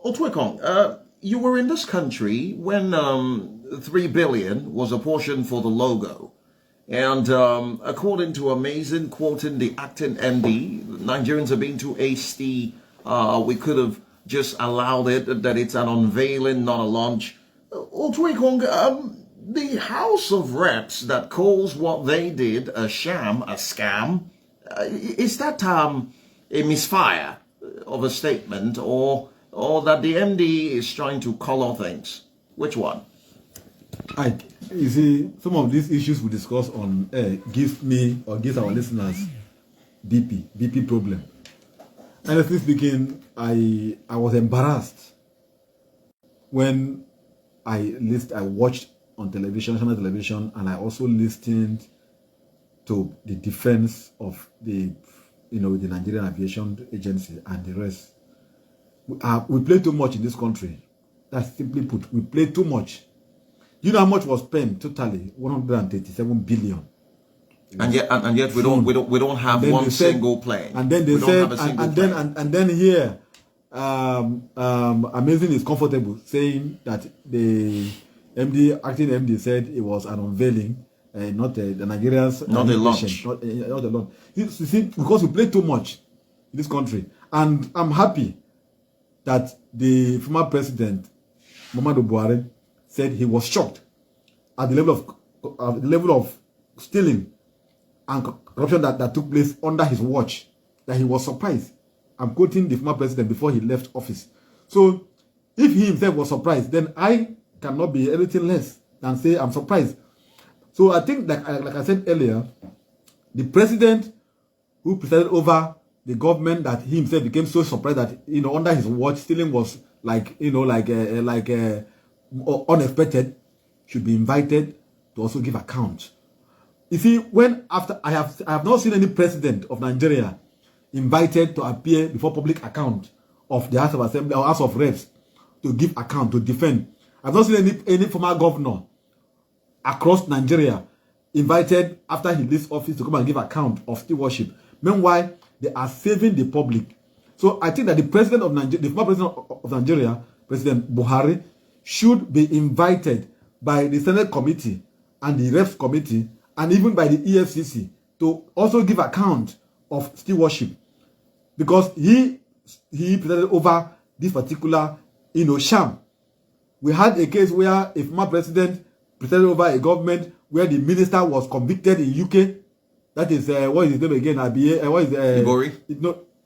Otwekong, you were in this country when 3 billion was apportioned for the logo. And according to Amazing, quoting the acting MD, Nigerians are being too hasty. We could have just allowed it, that it's an unveiling, not a launch. Otwekong, the House of Reps that calls what they did a sham, a scam, is that a misfire of a statement, or that the MD is trying to color things? Which one? You see, some of these issues we discuss on air gives me or gives our listeners BP problem. Honestly speaking, I was embarrassed when I watched on television, national television, and I also listened to the defense of the Nigerian Aviation Agency and the rest. We play too much in this country. That's simply put, we play too much. You know how much was spent totally? 137 billion. And yet we don't have one single plane. And then they said, and then here, Amazing is comfortable saying that the acting MD said it was an unveiling, not the Nigerians, not the launch, not the launch. You see, because we play too much in this country, and I'm happy that the former president Muhammadu Buhari said he was shocked at the level of stealing and corruption that took place under his watch, that he was surprised. I'm quoting the former president before he left office. So if he himself was surprised, then I cannot be anything less than say I'm surprised. So I think that, like I said earlier, the president who presided over the government, that he himself became so surprised that under his watch stealing was unexpected, should be invited to also give account. You see, I have not seen any president of Nigeria invited to appear before public account of the House of Assembly or House of Reps to give account, to defend. I've not seen any former governor across Nigeria invited after he leaves office to come and give account of stewardship. Meanwhile, they are saving the public. So I think that the president of Nigeria, the former president of Nigeria, President Buhari, should be invited by the Senate committee and the Reps committee and even by the EFCC to also give account of stewardship, because he presided over this particular sham. We had a case where a former president presided over a government where the minister was convicted in UK. That is what is his name again? What is Buhari?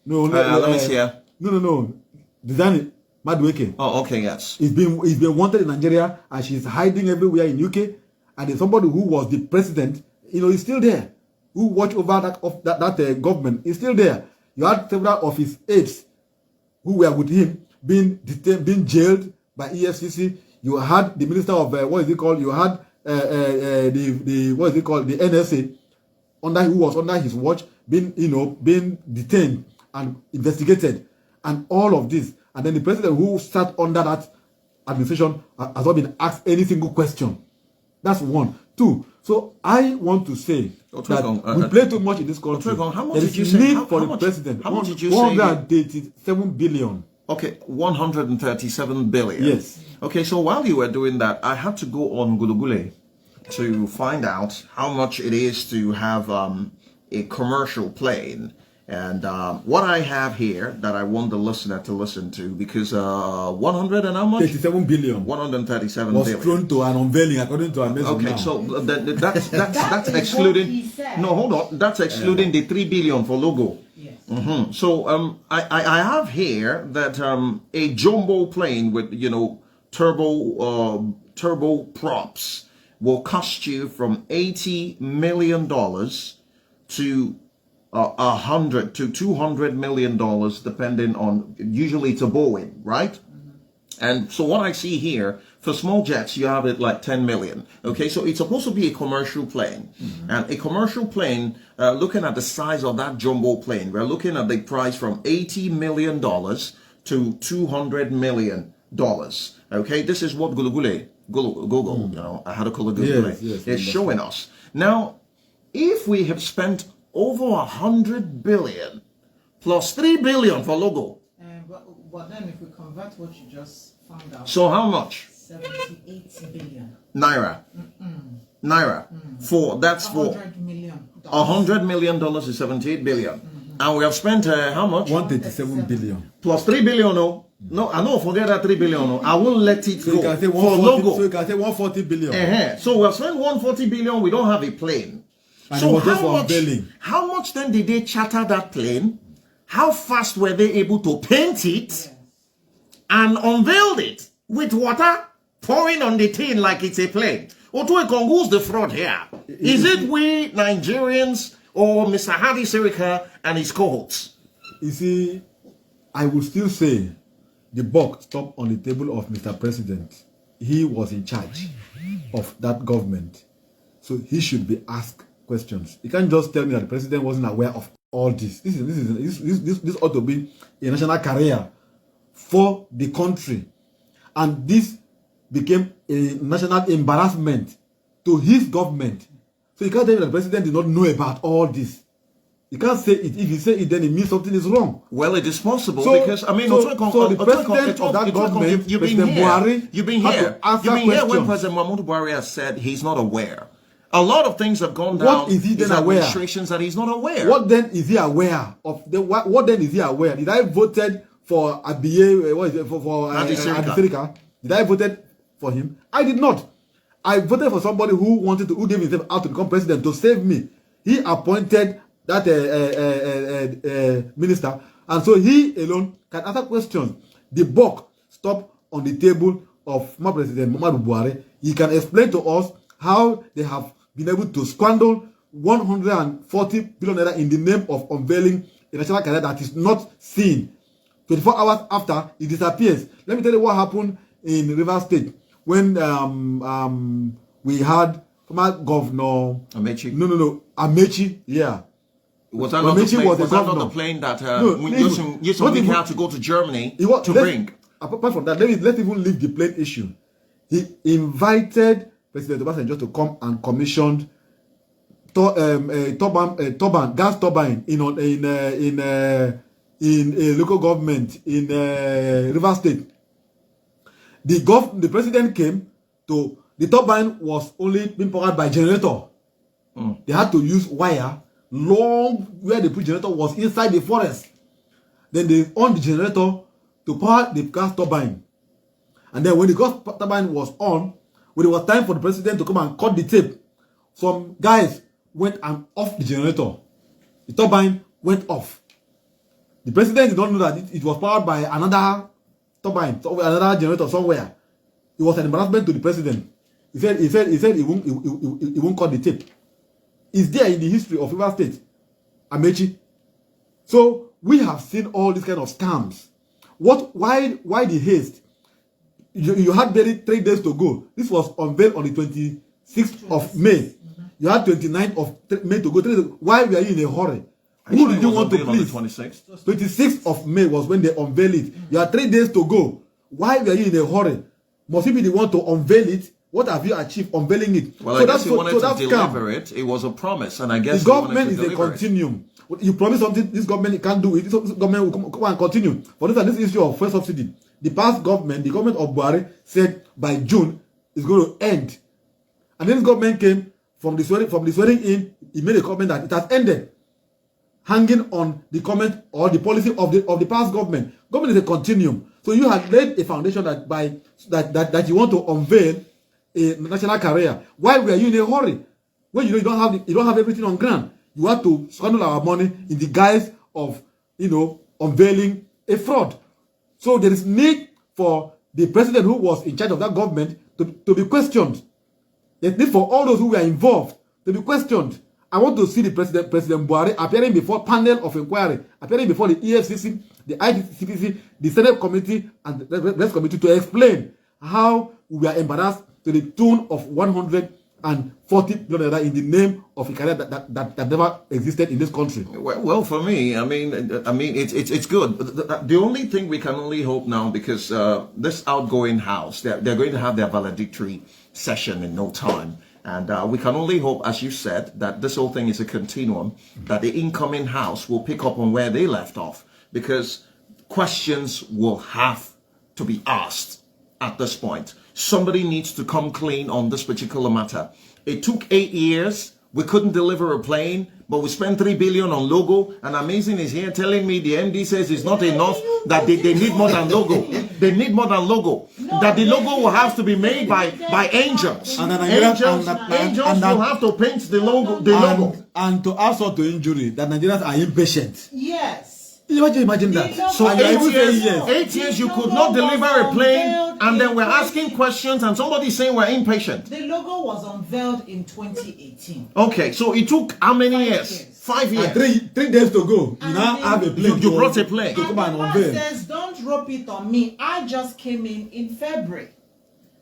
Let me see here. No. Design Madueke. Oh, okay, yes. He's been wanted in Nigeria, and she's hiding everywhere in UK. And there's somebody who was the president, is still there, who watched over that government, is still there. You had several of his aides who were with him being detained, being jailed by EFCC. You had the minister of You had the NSA who was under his watch, being detained and investigated, and all of this. And then the president who sat under that administration has not been asked any single question. That's one. Two. So I want to say that we play too much in this country. How much there did you is say? need for the president. How much did you say? 137 billion. Okay, 137 billion. Yes. Okay, so while you were doing that, I had to go on Gulugule to find out how much it is to have a commercial plane. And what I have here that I want the listener to listen to, because 100 and how much? 37 billion. 137 was billion. thrown to an unveiling according to Amazon. Okay, now. so that's excluding. No, hold on. That's excluding the 3 billion for logo. Yes. So I have here that a jumbo plane with turbo props will cost you from $80 million to $100 to $200 million, depending on, usually it's a Boeing, right? Mm-hmm. And so what I see here, for small jets, you have it like 10 million. Okay, so it's supposed to be a commercial plane. Mm-hmm. And a commercial plane, looking at the size of that jumbo plane, we're looking at the price from $80 million to $200 million. Okay, this is what Google, I had to call it Google, is showing us. Now, if we have spent over 100 billion plus 3 billion for logo. But then if we convert That's what you just found out. So how much? 78 billion. Naira. Naira. That's for $100 million. $100 million is 78 billion. And we have spent how much? 137 billion. Plus 3 billion. No, I don't forget that 3 billion. I won't let it So go. you can say For 140, logo. so you can say 140 billion. So we have spent 140 billion. We don't have a plane. And So it was just how for much? unveiling. How much then did they charter that plane? How fast were they able to paint it and unveiled it with water pouring on the tin like it's a plane? Otuekon, who's the fraud here? Is it we Nigerians or Mr. Hadi Sirika and his cohorts? You see, I would still say the buck stopped on the table of Mr. President. He was in charge of that government. So he should be asked questions. You can't just tell me that the president wasn't aware of all this. This ought to be a national career for the country. And this became a national embarrassment to his government. So you can't tell me that the president did not know about all this. You can't say it. If you say it, then it means something is wrong. Well, it is possible So- because I mean, so the president of that government, you've been President here. Buhari, You've been had here. to answer You've been here when questions. President Muhammadu Buhari has said he's not aware. A lot of things have gone down. What is he then his aware? administrations that he's not aware. What then is he aware of? What then is he aware? Did I voted for Abiye? What is it for Hadi Sirika. Sirika? Did I voted for him? I did not. I voted for somebody who gave himself out to become president to save me. He appointed that minister, and so he alone can answer questions. The buck stopped on the table of my President Muhammadu Buhari. He can explain to us how they have been able to squander 140 billion naira in the name of unveiling a national career that is not seen. 24 hours after, it disappears. Let me tell you what happened in Rivers State when we had former governor Amechi. No, Amechi. Yeah. Was that not the Amechi plane, was the was that not governor. the plane that No, Yusuf even- had to go to Germany to let's- bring? Apart from that, let's even leave the plane issue. He invited President Obasanjo to come and commissioned gas turbine in a local government in Rivers State. The president came to the turbine was only being powered by generator. They had to use wire long where the generator was inside the forest. Then they on the generator to power the gas turbine. And then when the gas turbine was on, when it was time for the president to come and cut the tape, some guys went and off the generator. The turbine went off. The president did not know that it was powered by another turbine, another generator somewhere. It was an embarrassment to the president. He said he won't cut the tape. It's there in the history of Rivers State, Amechi. So we have seen all these kind of scams. Why the haste? You had barely 3 days to go. This was unveiled on the 26th of May. You had 29th of May to go. Why were you in a hurry? Who did you want to please? 26th of May was when they unveiled it. You had 3 days to go. Why were you in a hurry? Must you be the one to unveil it? What have you achieved unveiling it? Well, I guess he wanted to deliver it. It was a promise, and I guess the government is a continuum. You promise something, this government can't do it. This government will come and continue. For instance, this issue of fuel subsidy, the past government, the government of Buhari, said by June it's going to end, and then this government came from the swearing in. He made a comment that it has ended, hanging on the comment or the policy of the past government. Government is a continuum. So you have laid a foundation that you want to unveil a national career. Why were you in a hurry? When you don't have everything on ground. You have to squander our money in the guise of unveiling a fraud. So there is need for the president who was in charge of that government to be questioned. There's need for all those who were involved to be questioned. I want to see the President Buhari appearing before panel of inquiry, appearing before the EFCC, the ICPC, the Senate Committee, and the rest committee to explain how we are embarrassed to the tune of 140 billion in the name of a career that never existed in this country. Well, for me, I mean, it's good. The only thing we can only hope now, because this outgoing house, they're going to have their valedictory session in no time. And we can only hope, as you said, that this whole thing is a continuum, that the incoming house will pick up on where they left off, because questions will have to be asked at this point. Somebody needs to come clean on this particular matter. It took 8 years. We couldn't deliver a plane, but we spent 3 billion on logo. And Amazing is here telling me the MD says it's not enough, that they need more than logo. They need more than logo. That the logo will have to be made by angels. And then Angels will have to paint the logo. And to add sort to injury, that Nigerians are impatient. Yes. Imagine that. So And 8 years you could not deliver a plane, and then we're asking questions, and somebody's saying we're impatient. The logo was unveiled in 2018. Okay, so it took how many 5 years? years. 5 years. And 3 days to go. You And now then have a plane. You brought a plane. To And come the and man unveil. says, don't rope it on me. I just came in February.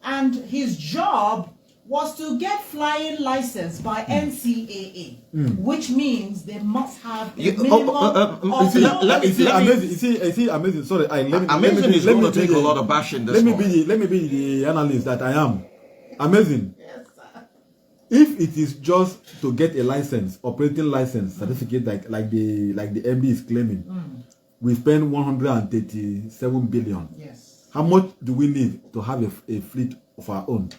And his job was to get flying license by NCAA, which means they must have a minimum of let me- Amazing. Sorry, Amazing is going to take a lot of bashing this morning. Let me be the analyst that I am. Amazing. If it is just to get a license, operating license certificate, like the MD is claiming, we spend 137 billion. Yes. How much do we need to have a fleet of our own?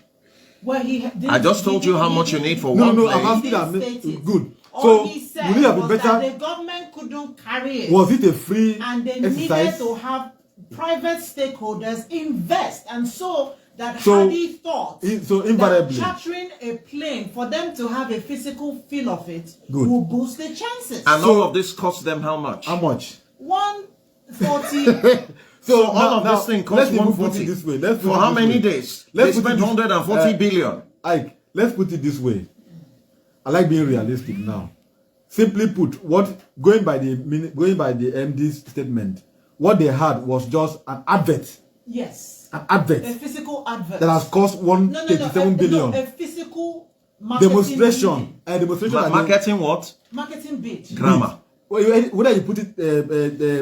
Well, I just told you how much you need for one No, plane. I'm asking that. Good. So, All he said would it have been was that better? the government couldn't carry it. Was it a free And they needed exercise? to have private stakeholders invest. And so that So, Hadi thought so invariably, that chartering a plane for them to have a physical feel of it Good. will boost the chances. And all of this cost them how much? how much? 140. So all of this thing costs let's even put 140. it this way. Let's put For it how this many way. days? Let's They put it spent this- 140 billion. Ike, let's put it this way. I like being realistic now. Simply put, going by the MD's statement, what they had was just an advert. Yes. An advert A physical advert. that has cost 137 billion. A physical marketing Demonstration. A demonstration. Marketing what? marketing bid. Grammar. Whether you put it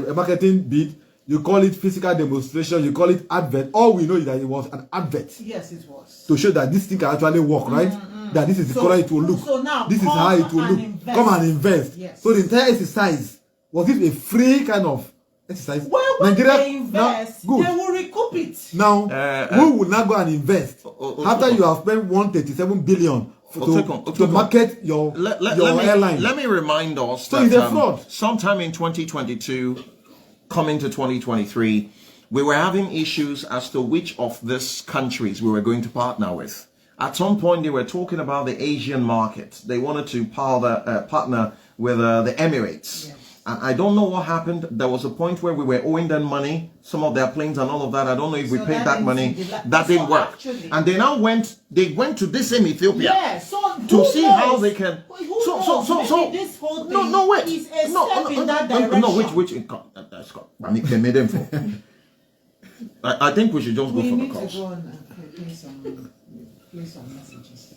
a marketing bid, you call it physical demonstration, you call it advert. All we know is that it was an advert Yes, it was. to show that this thing can actually work, right? That this is the So- color it will look. so now this is come how it will and look. invest. Come and invest. Yes. So the entire exercise, was it a free kind of exercise? Well, when Nigeria they invest, now, good. they will recoup it. Now, who will now go and invest after Otokon. you have spent 137 billion to Otokon. market your airline? Let me remind us So that it's a fraud. sometime in 2022, coming to 2023, we were having issues as to which of these countries we were going to partner with. At some point, they were talking about the Asian market. They wanted to partner with the Emirates. Yes. And I don't know what happened. There was a point where we were owing them money, some of their planes and all of that. I don't know if we So paid that that didn't money. seem to be That didn't so work. actually- And they now went to this same Ethiopia Yeah, so to who see knows? how they can. Who knows? Maybe this whole thing No, wait. is a step in that direction. No, which they made them for. I think we should just go We for the need to calls. go and play some messages.